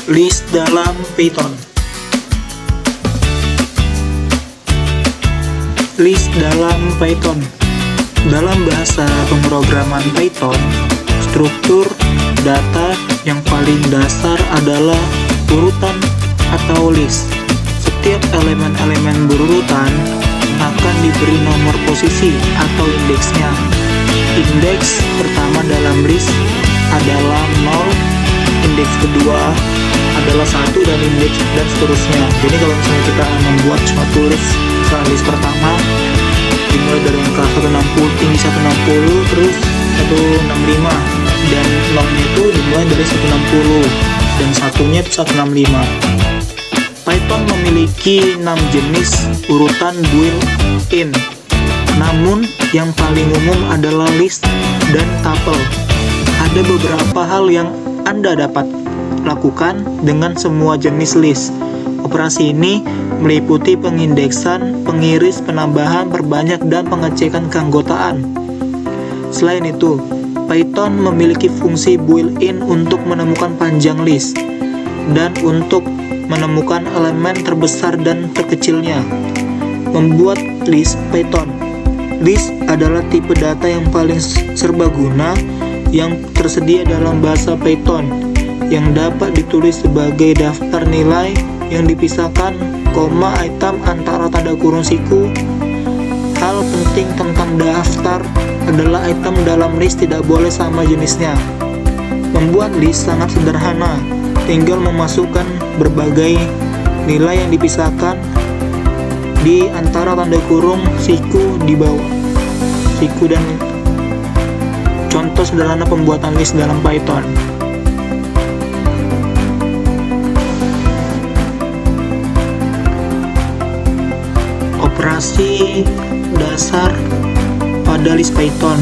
List dalam Python. List dalam Python. Dalam bahasa pemrograman Python, struktur data yang paling dasar adalah urutan atau list. Setiap elemen-elemen berurutan akan diberi nomor posisi atau indeksnya. Indeks pertama dalam list adalah 0, indeks kedua adalah 1, dan indeks dan seterusnya. Jadi kalau misalnya kita membuat suatu list pertama dimulai dari angka 160, tinggi 160, terus 165, dan 0-nya itu dimulai dari 160 dan satunya itu 165. Python memiliki 6 jenis urutan built-in, namun yang paling umum adalah list dan tuple. Ada beberapa hal yang Anda dapat lakukan dengan semua jenis list. Operasi ini meliputi pengindeksan, pengiris, penambahan, perbanyak, dan pengecekan keanggotaan. Selain itu, Python memiliki fungsi built-in untuk menemukan panjang list dan untuk menemukan elemen terbesar dan terkecilnya. Membuat list Python. List adalah tipe data yang paling serbaguna yang tersedia dalam bahasa Python, yang dapat ditulis sebagai daftar nilai yang dipisahkan koma item antara tanda kurung siku. Hal penting tentang daftar adalah item dalam list tidak boleh sama jenisnya. Membuat list sangat sederhana, tinggal memasukkan berbagai nilai yang dipisahkan di antara tanda kurung siku di bawah. Siku dan contoh sederhana pembuatan list dalam Python. Operasi dasar pada list Python.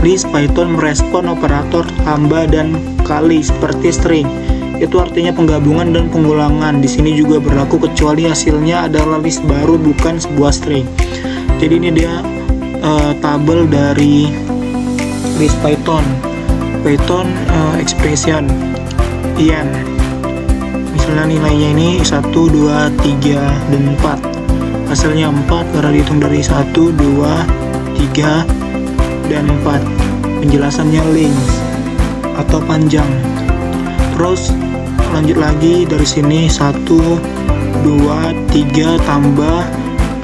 List Python merespon operator tambah dan kali seperti string. Itu artinya penggabungan dan pengulangan. Di sini juga berlaku kecuali hasilnya adalah list baru, bukan sebuah string. Jadi ini dia tabel dari list Python expression IN. Misalnya nilainya ini 1, 2, 3, dan 4. Hasilnya 4 karena dihitung dari 1, 2, 3, dan 4. Penjelasannya length atau panjang. Terus lanjut lagi dari sini 1, 2, 3 tambah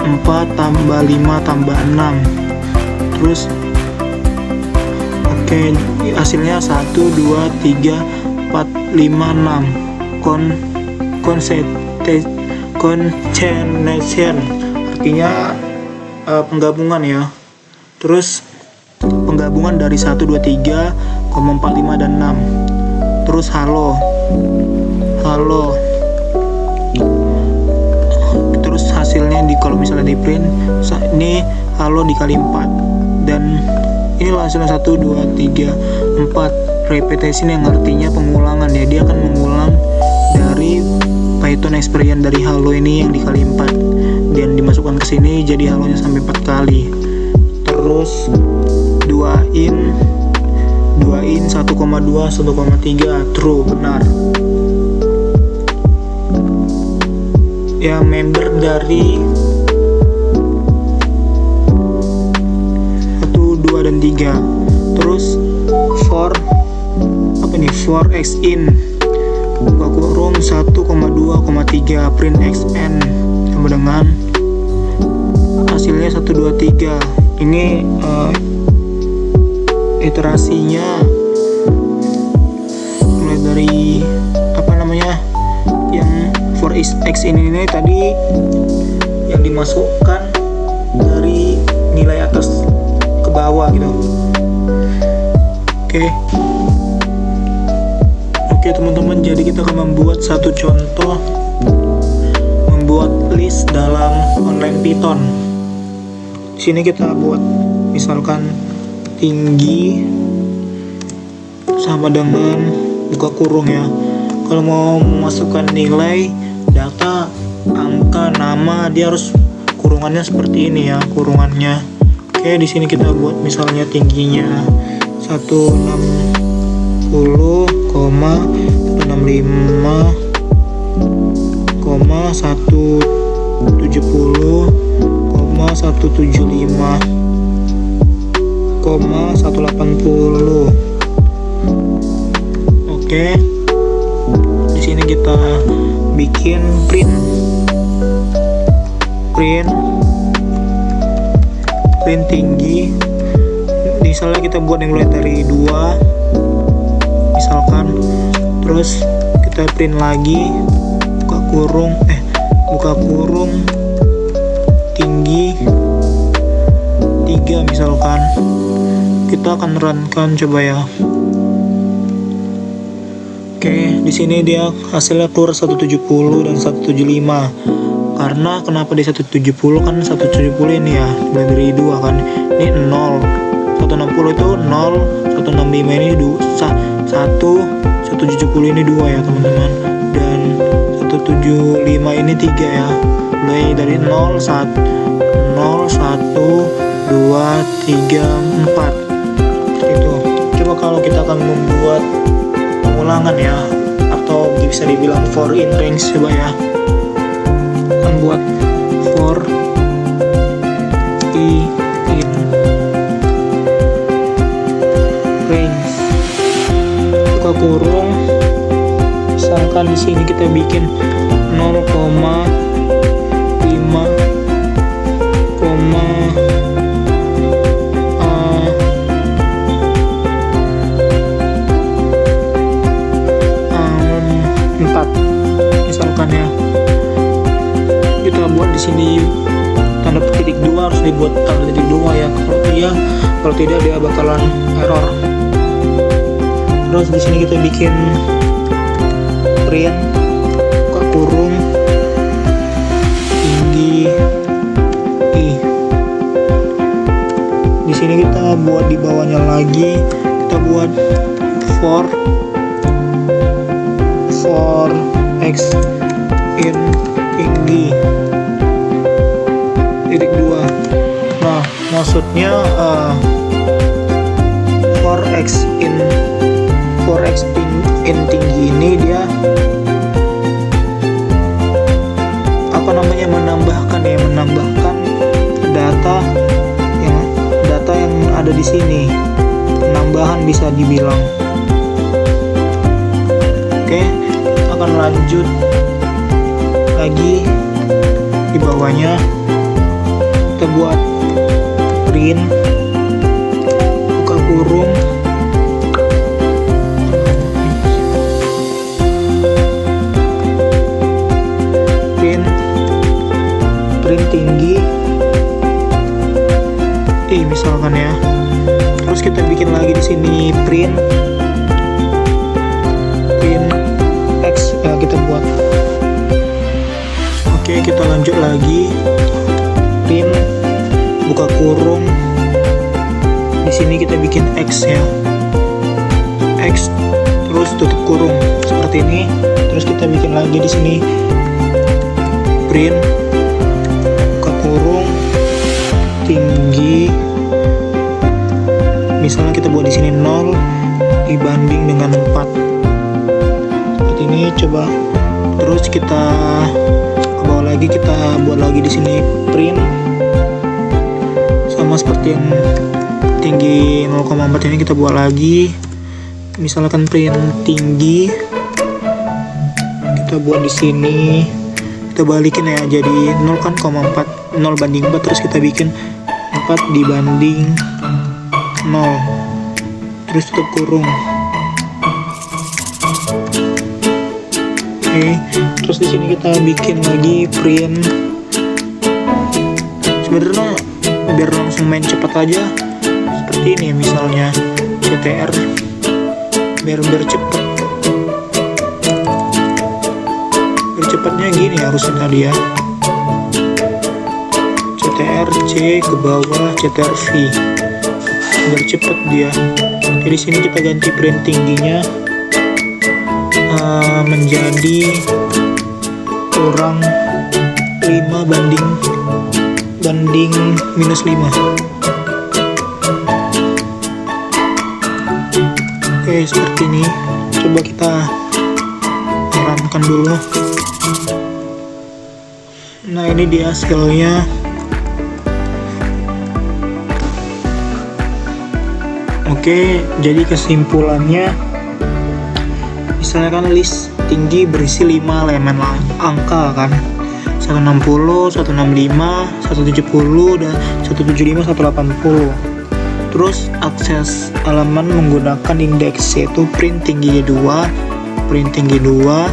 4 tambah 5 tambah 6. Terus hasilnya 1, 2, 3, 4, 5, 6. Concatenation artinya penggabungan ya. Terus penggabungan dari 1, 2, 3, 4, 5, dan 6. Terus halo. Terus hasilnya kalau misalnya di print ini halo dikali 4, dan inilah hasilnya 1, 2, 3, 4. Repetition yang artinya pengulangan ya, dia akan mengulang dari Python expression dari halo ini yang dikali 4 dan dimasukkan ke sini jadi halonya sampai 4 kali. Terus 2 in 1,2 1,3 true, benar. Ya, member dari 1, 2, dan 3. Terus for x in buka kurung 1,2,3 print xn sama dengan hasilnya 1, 2, 3. Ini iterasinya mulai dari yang for x ini tadi yang dimasukkan dari nilai atas ke bawah gitu. Oke teman-teman, jadi kita akan membuat satu contoh membuat list dalam online Python. Di sini kita buat misalkan tinggi sama dengan buka kurung ya. Kalau mau memasukkan nilai, data, angka, nama, dia harus kurungannya seperti ini ya, kurungannya. Oke, di sini kita buat misalnya tingginya 160,165 180, Oke, di sini kita bikin print tinggi. Misalnya kita buat yang mulai dari 2 misalkan, terus kita print lagi, buka kurung tinggi 3 misalkan. Kita akan runkan, coba ya. Oke, di sini dia hasilnya keluar 170 dan 175. Karena kenapa di 170? Kan 170 ini ya mulai dari 2 kan. Ini 0. 160 itu 0, 165 ini 1, 170 ini 2 ya teman-teman. Dan 175 ini 3 ya. Mulai dari 0, 1, 2, 3, 4. Itu. Coba kalau kita akan membuat pengulangan ya, atau bisa dibilang for in range, coba ya. Akan buat for in range. Buka kurung. Misalkan di sini kita bikin 0,5, 4 misalkan ya. Kita buat di sini tanda titik 2, harus dibuat tanda titik 2 ya. Kalau tidak dia bakalan error. Terus di sini kita bikin print, buka kurung tinggi. Di sini kita buat di bawahnya lagi, kita buat for x in tinggi titik 2. Nah, maksudnya for x in tinggi ini dia menambahkan data yang ada di sini, penambahan bisa dibilang. Oke, kita akan lanjut lagi di bawahnya. Kita buat print, buka kurung print tinggi misalkan ya. Terus kita bikin lagi di sini print x ya, kita buat. Oke, kita lanjut lagi print, buka kurung. Di sini kita bikin x ya, x terus tutup kurung seperti ini. Terus kita bikin lagi di sini print, buka kurung tinggi. Misalnya kita buat di sini 0 dibanding dengan 4. Seperti ini, coba. Terus kita ke bawah lagi, kita buat lagi di sini print sama seperti yang tinggi 0,4 ini, kita buat lagi. Misalkan print tinggi, kita buat di sini, kita balikin ya, jadi 0,4, 0 banding 4. Terus kita bikin 4 dibanding 0, terus tutup kurung. Oke, terus di sini kita bikin lagi print. Sebenarnya biar langsung main cepat aja seperti ini, misalnya CTR, biar cepet. Biar cepatnya gini harusnya tadi ya. CTR C ke bawah, CTR V, biar cepet dia. Jadi sini kita ganti print tingginya menjadi kurang 5 banding -5. Oke, seperti ini. Coba kita ramkan dulu. Nah, ini dia hasilnya. Oke, jadi kesimpulannya, misalnya kan list tinggi berisi 5 elemen angka kan, 160, 165, 170, dan 175, 180. Terus akses elemen menggunakan indeks, yaitu print tinggi 2, print tinggi 2,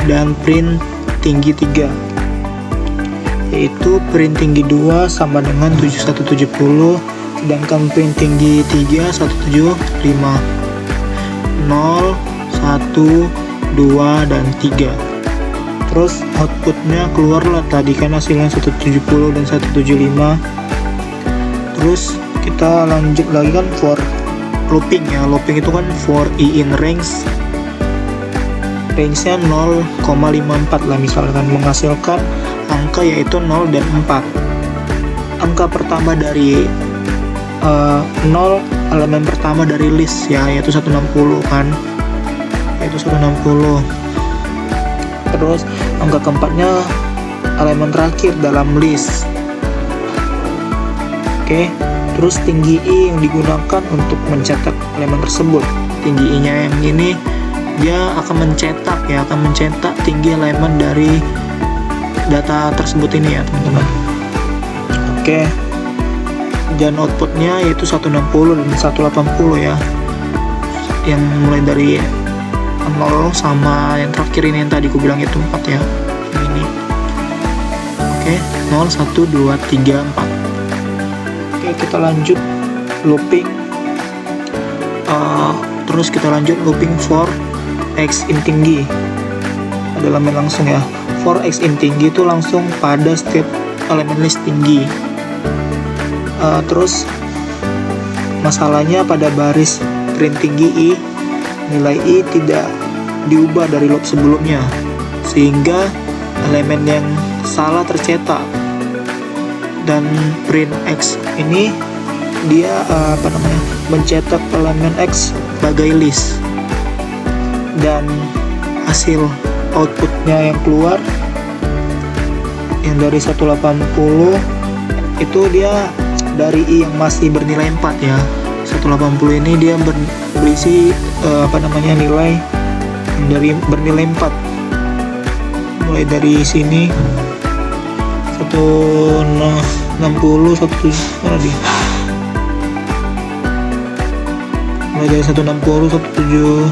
dan print tinggi 3. Yaitu print tinggi 2 sama dengan 7170, sedangkan print tinggi 3 175. 0, 1, 2, dan 3. Terus outputnya keluarlah tadi kan hasilnya 170 dan 175. Terus kita lanjut lagi kan for looping ya. Looping itu kan for i in range nya 0,54 lah, misalkan menghasilkan angka yaitu 0 dan 4. Angka pertama dari 0, elemen pertama dari list ya, yaitu 160 kan, yaitu 160. Terus angka keempatnya elemen terakhir dalam list. Oke. Terus tinggi i yang digunakan untuk mencetak elemen tersebut. Tinggi i-nya yang ini dia akan mencetak tinggi elemen dari data tersebut ini ya, teman-teman. Oke. Dan outputnya yaitu 160 dan 180 ya. Yang mulai dari 0 sama yang terakhir ini yang tadi aku bilang itu 4 ya. Ini. Oke, 0, 1, 2, 3, 4. Kita lanjut looping, terus kita lanjut looping for x in tinggi. Ada elemen langsung ya. For x in tinggi itu langsung pada setiap elemen list tinggi. Terus masalahnya pada baris print tinggi i, nilai i tidak diubah dari loop sebelumnya, sehingga elemen yang salah tercetak. Dan print x ini dia mencetak elemen x sebagai list, dan hasil outputnya yang keluar yang dari 180 itu dia dari i yang masih bernilai 4 ya. 180 ini dia berisi nilai dari bernilai 4, mulai dari sini 160, 170, mana dia? Mulai dari 160, 170,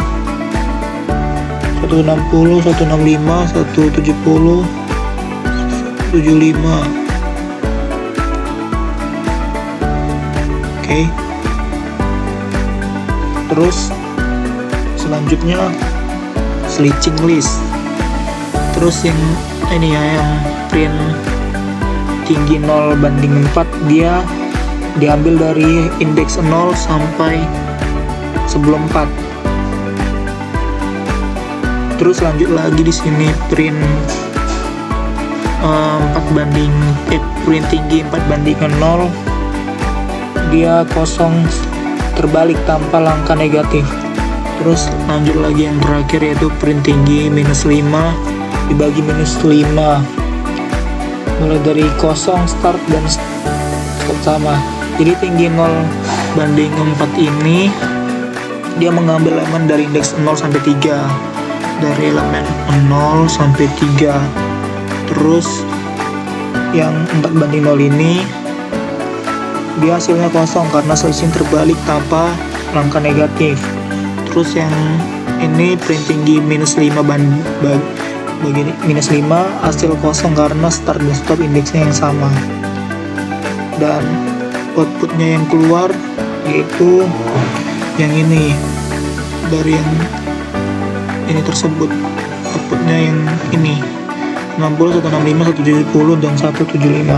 165, 170, 75. Oke. Terus selanjutnya switching list. Terus yang ini ya, yang print tinggi 0 banding 4, dia diambil dari indeks 0 sampai sebelum 4. Terus lanjut lagi di sini print 4 tinggi 4 bandingkan 0, dia kosong terbalik tanpa langkah negatif. Terus lanjut lagi yang terakhir yaitu print tinggi -5 dibagi -5, mulai dari kosong start dan stop sama. Jadi tinggi 0 banding 4 ini dia mengambil elemen dari indeks 0 sampai 3, dari elemen 0 sampai 3. Terus yang 4 banding 0 ini dia hasilnya kosong karena switching terbalik tanpa langkah negatif. Terus yang ini print tinggi -5 bagi -5, hasil kosong karena start dan stop indeksnya yang sama. Dan outputnya yang keluar yaitu yang ini, dari yang ini tersebut. Outputnya yang ini 60, 165, 170, dan 175.